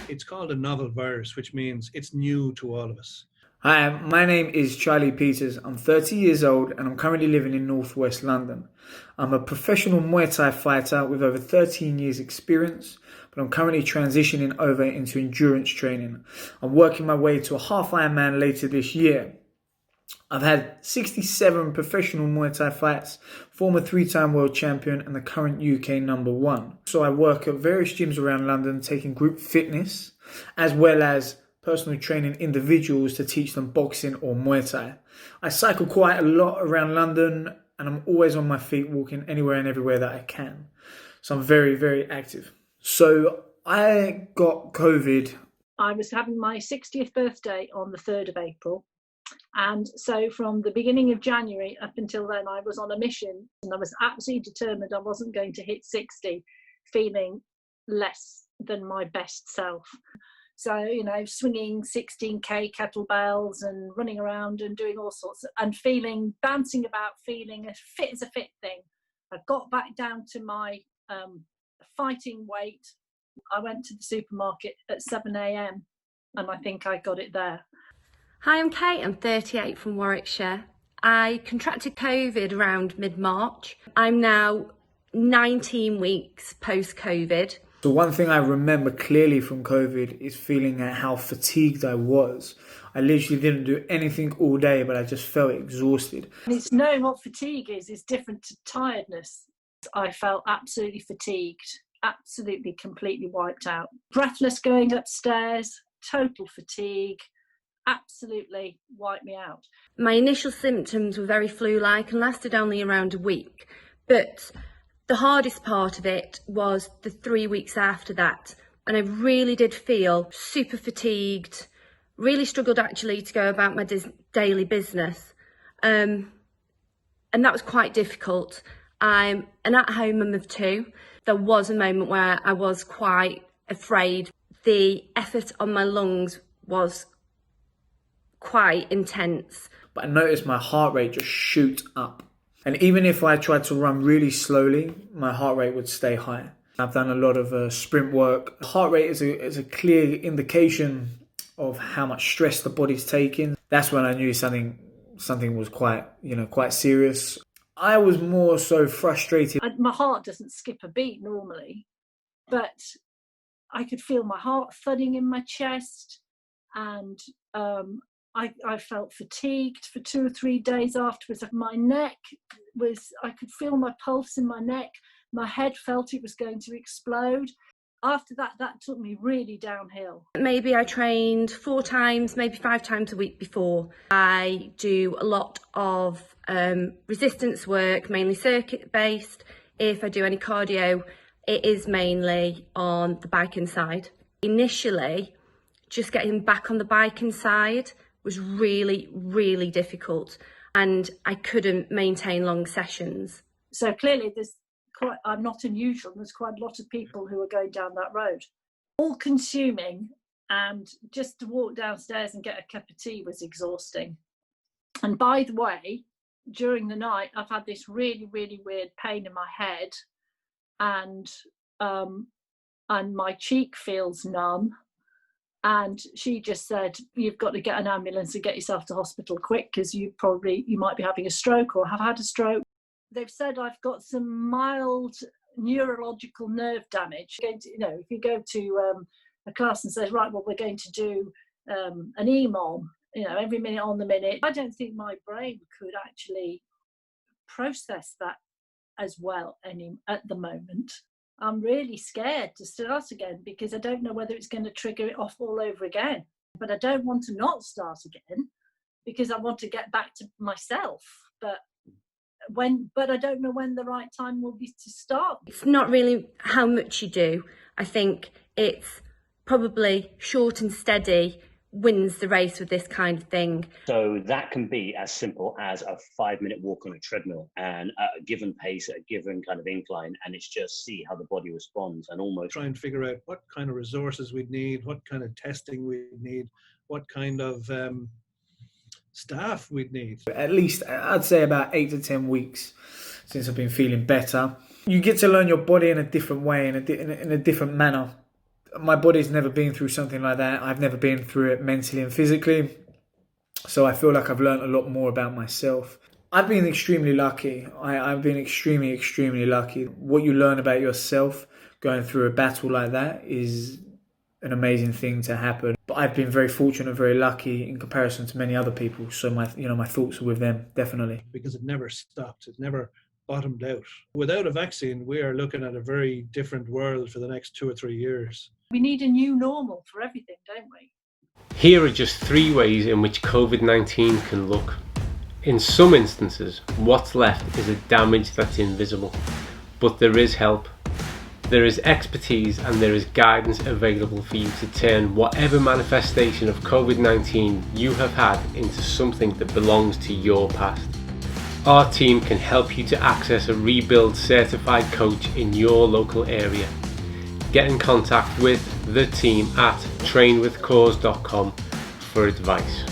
It's called a novel virus, which means it's new to all of us. Hi, my name is Charlie Peters. I'm 30 years old and I'm currently living in northwest London. I'm a professional Muay Thai fighter with over 13 years experience, but I'm currently transitioning over into endurance training. I'm working my way to a half Ironman later this year. I've had 67 professional Muay Thai fights, former 3-time world champion and the current UK #1. So I work at various gyms around London taking group fitness as well as personal training individuals to teach them boxing or Muay Thai. I cycle quite a lot around London and I'm always on my feet walking anywhere and everywhere that I can. So I'm very, very active. So I got COVID. I was having my 60th birthday on the 3rd of April. And so from the beginning of January up until then, I was on a mission and I was absolutely determined I wasn't going to hit 60 feeling less than my best self. So, swinging 16K kettlebells and running around and doing all sorts and bouncing about, feeling as fit as a fit thing. I got back down to my fighting weight. I went to the supermarket at 7 a.m. and I think I got it there. Hi, I'm Kate, I'm 38 from Warwickshire. I contracted COVID around mid-March. I'm now 19 weeks post-COVID. So one thing I remember clearly from COVID is feeling at how fatigued I was. I literally didn't do anything all day, but I just felt exhausted. It's knowing what fatigue is different to tiredness. I felt absolutely fatigued, absolutely completely wiped out. Breathless going upstairs, total fatigue, absolutely wiped me out. My initial symptoms were very flu-like and lasted only around a week, but the hardest part of it was the 3 weeks after that, and I really did feel super fatigued, really struggled actually to go about my daily business, and that was quite difficult. I'm an at-home mum of 2. There was a moment where I was quite afraid. The effort on my lungs was quite intense. But I noticed my heart rate just shoot up. And even if I tried to run really slowly, my heart rate would stay high. I've done a lot of sprint work. Heart rate is a clear indication of how much stress the body's taking. That's when I knew something was quite serious. I was more so frustrated. My heart doesn't skip a beat normally, but I could feel my heart thudding in my chest, and I felt fatigued for 2 or 3 days afterwards. My neck I could feel my pulse in my neck. My head felt it was going to explode. After that took me really downhill. Maybe I trained 4 times, maybe 5 times a week before. I do a lot of resistance work, mainly circuit-based. If I do any cardio, it is mainly on the biking side. Initially, just getting back on the biking side was really, really difficult, and I couldn't maintain long sessions. So clearly I'm not unusual. There's quite a lot of people who are going down that road. All consuming, and just to walk downstairs and get a cup of tea was exhausting. And by the way, during the night, I've had this really, really weird pain in my head, and my cheek feels numb. And she just said, you've got to get an ambulance and get yourself to hospital quick because you might be having a stroke or have had a stroke. They've said I've got some mild neurological nerve damage. If you go to a class and says, right, well, we're going to do an EMOM, every minute on the minute. I don't think my brain could actually process that as well at the moment. I'm really scared to start again because I don't know whether it's going to trigger it off all over again. But I don't want to not start again because I want to get back to myself. But I don't know when the right time will be to start. It's not really how much you do. I think it's probably short and steady wins the race with this kind of thing. So that can be as simple as a 5-minute walk on a treadmill and at a given pace, at a given kind of incline, and it's just see how the body responds and almost try and figure out what kind of resources we'd need, what kind of testing we'd need, what kind of staff we'd need. At least I'd say about 8 to 10 weeks since I've been feeling better. You get to learn your body in a different way, in a different manner. My body's never been through something like that. I've never been through it mentally and physically. So I feel like I've learned a lot more about myself. I've been extremely lucky. I've been extremely, extremely lucky. What you learn about yourself going through a battle like that is an amazing thing to happen. But I've been very fortunate and very lucky in comparison to many other people. So my thoughts are with them, definitely. Because it never stopped. It never bottomed out. Without a vaccine, we are looking at a very different world for the next 2 or 3 years. We need a new normal for everything, don't we? Here are just 3 ways in which COVID-19 can look. In some instances, what's left is a damage that's invisible, but there is help. There is expertise and there is guidance available for you to turn whatever manifestation of COVID-19 you have had into something that belongs to your past. Our team can help you to access a Rebuild certified coach in your local area. Get in contact with the team at trainwithcause.com for advice.